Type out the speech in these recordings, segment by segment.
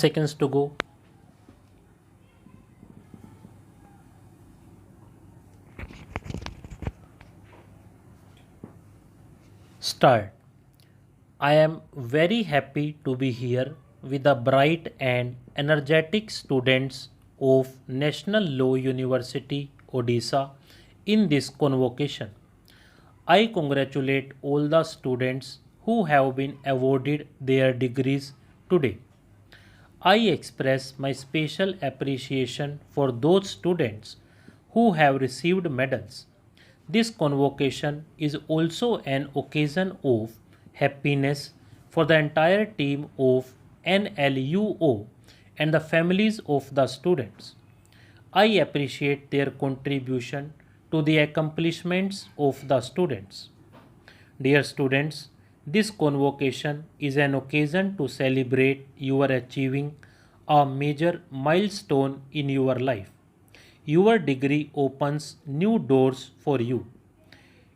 seconds to go. Start. I am very happy to be here with the bright and energetic students of National Law University, Odisha in this convocation. I congratulate all the students who have been awarded their degrees today. I express my special appreciation for those students who have received medals. This convocation is also an occasion of happiness for the entire team of NLUO and the families of the students. I appreciate their contribution to the accomplishments of the students. Dear students, this convocation is an occasion to celebrate your achieving a major milestone in your life. Your degree opens new doors for you.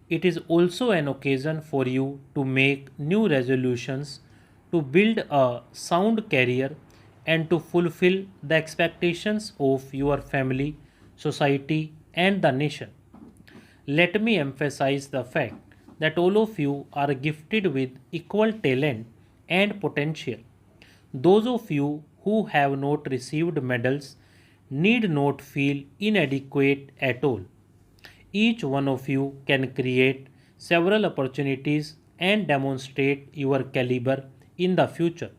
It is also an occasion for you to make new resolutions to build a sound career and to fulfill the expectations of your family, society, and the nation. Let me emphasize the fact that all of you are gifted with equal talent and potential. Those of you who have not received medals need not feel inadequate at all. Each one of you can create several opportunities and demonstrate your caliber in the future.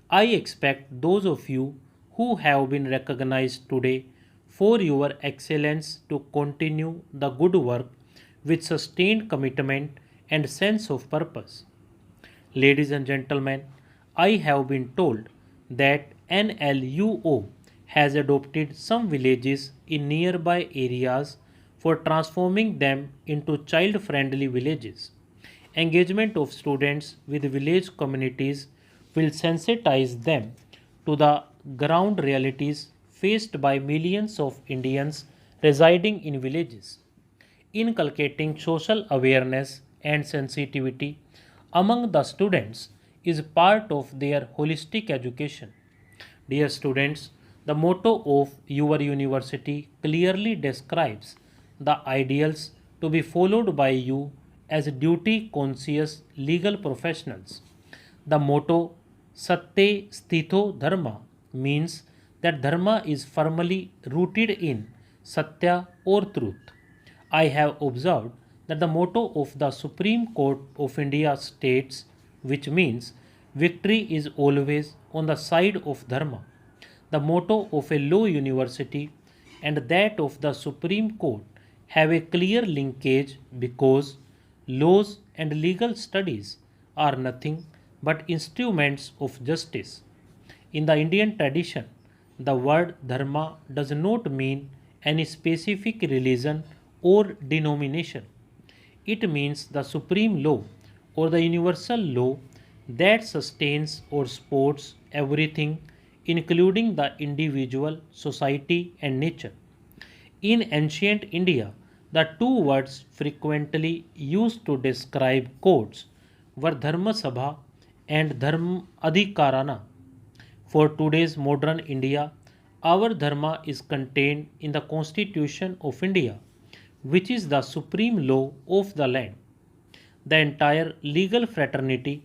I expect those of you who have been recognized today for your excellence to continue the good work with sustained commitment and sense of purpose. Ladies and gentlemen, I have been told that NLUO has adopted some villages in nearby areas for transforming them into child friendly villages. Engagement of students with village communities will sensitize them to the ground realities faced by millions of Indians residing in villages. Inculcating social awareness and sensitivity among the students is part of their holistic education. Dear students, the motto of your university clearly describes the ideals to be followed by you as duty conscious legal professionals. The motto Satya Sthito Dharma means that Dharma is firmly rooted in Satya or truth. I have observed that the motto of the Supreme Court of India states, which means victory is always on the side of Dharma. The motto of a law university and that of the Supreme Court have a clear linkage because laws and legal studies are nothing but instruments of justice. In the Indian tradition, the word dharma does not mean any specific religion or denomination. It means the supreme law or the universal law that sustains or supports everything, including the individual, society, and nature. In ancient India, the two words frequently used to describe courts were Dharma Sabha and Dharma Adhikarana. For today's modern India, our Dharma is contained in the Constitution of India, which is the supreme law of the land. The entire legal fraternity,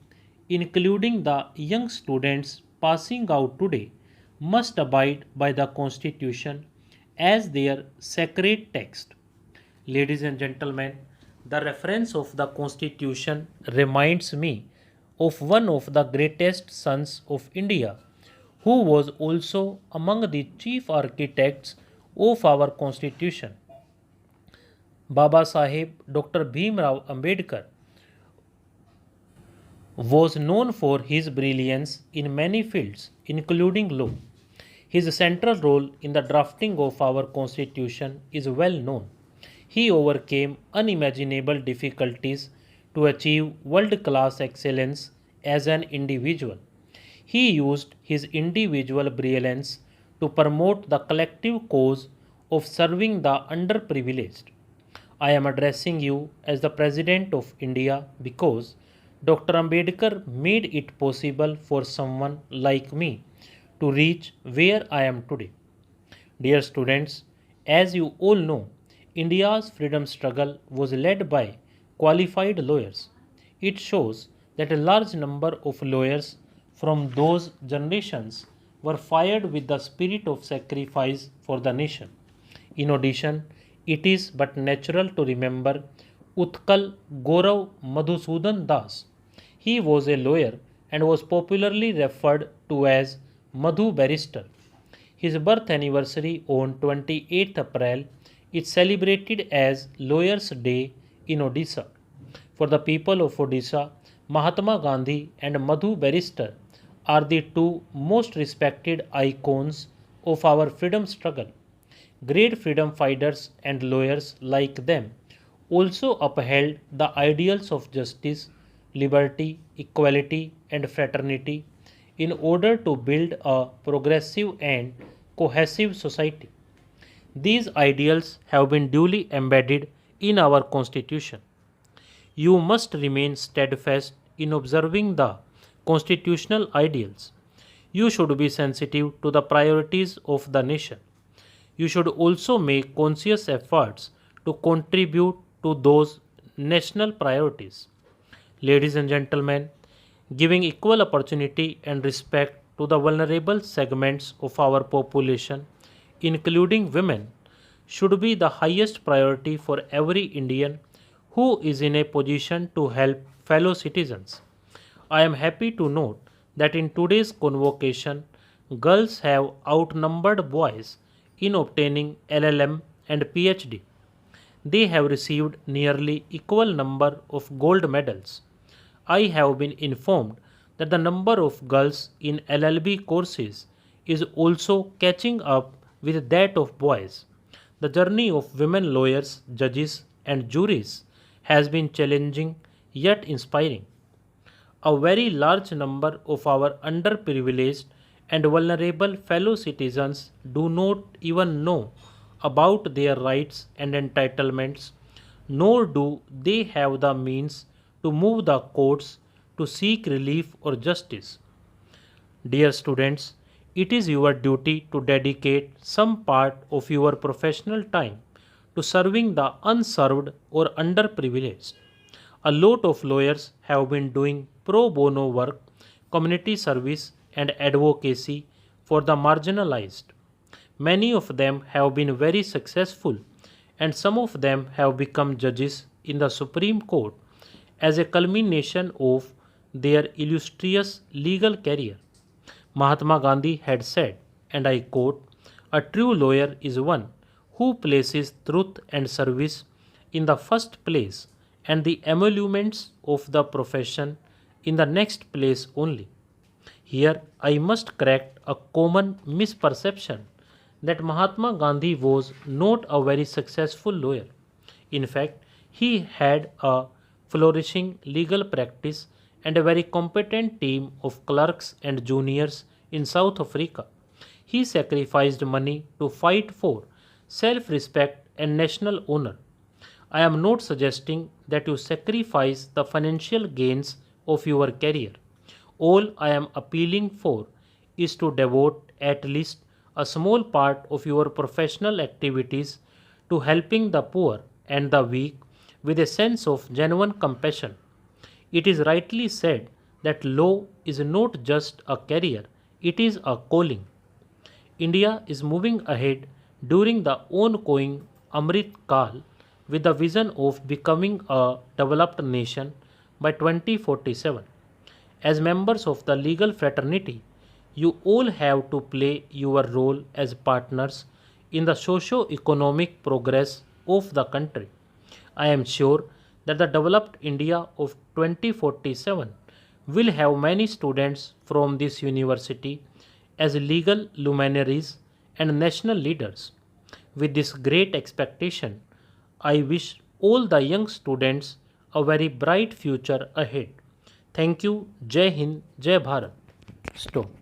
including the young students passing out today, must abide by the Constitution as their sacred text. Ladies and gentlemen, the reference of the Constitution reminds me of one of the greatest sons of India, who was also among the chief architects of our Constitution. Baba Saheb Dr. Bhimrao Ambedkar was known for his brilliance in many fields, including law. His central role in the drafting of our Constitution is well known. He overcame unimaginable difficulties to achieve world class excellence as an individual. He used his individual brilliance to promote the collective cause of serving the underprivileged. I am addressing you as the President of India because Dr. Ambedkar made it possible for someone like me to reach where I am today. Dear students, as you all know, India's freedom struggle was led by qualified lawyers. It shows that a large number of lawyers from those generations were fired with the spirit of sacrifice for the nation. In addition, it is but natural to remember Utkal Gaurav Madhusudan Das. He was a lawyer and was popularly referred to as Madhu Barrister. His birth anniversary on 28th April is celebrated as Lawyers' Day in Odisha. For the people of Odisha, Mahatma Gandhi and Madhu Barrister are the two most respected icons of our freedom struggle. Great freedom fighters and lawyers like them also upheld the ideals of justice, liberty, equality, and fraternity in order to build a progressive and cohesive society. These ideals have been duly embedded in our Constitution. You must remain steadfast in observing the constitutional ideals. You should be sensitive to the priorities of the nation. You should also make conscious efforts to contribute to those national priorities. Ladies and gentlemen, giving equal opportunity and respect to the vulnerable segments of our population, including women, should be the highest priority for every Indian who is in a position to help fellow citizens. I am happy to note that in today's convocation, girls have outnumbered boys in obtaining LLM and PhD. They have received nearly equal number of gold medals. I have been informed that the number of girls in LLB courses is also catching up with that of boys. The journey of women lawyers, judges, and juries has been challenging yet inspiring. A very large number of our underprivileged and vulnerable fellow citizens do not even know about their rights and entitlements, nor do they have the means to move the courts to seek relief or justice. Dear students, it is your duty to dedicate some part of your professional time to serving the unserved or underprivileged. A lot of lawyers have been doing pro bono work, community service, and advocacy for the marginalized. Many of them have been very successful, and some of them have become judges in the Supreme Court as a culmination of their illustrious legal career. Mahatma Gandhi had said, and I quote, "A true lawyer is one who places truth and service in the first place and the emoluments of the profession in the next place only." Here I must correct a common misperception that Mahatma Gandhi was not a very successful lawyer. In fact, he had a flourishing legal practice and a very competent team of clerks and juniors in South Africa. He sacrificed money to fight for self respect and national honor. I am not suggesting that you sacrifice the financial gains of your career. All I am appealing for is to devote at least a small part of your professional activities to helping the poor and the weak with a sense of genuine compassion. It is rightly said that law is not just a career, it is a calling. India is moving ahead during the ongoing Amrit Kal with the vision of becoming a developed nation by 2047. As members of the legal fraternity, you all have to play your role as partners in the socio-economic progress of the country. I am sure that the developed India of 2047 will have many students from this university as legal luminaries and national leaders. With this great expectation, I wish all the young students a very bright future ahead. Thank you. Jai Hind, Jai Bharat. Stop.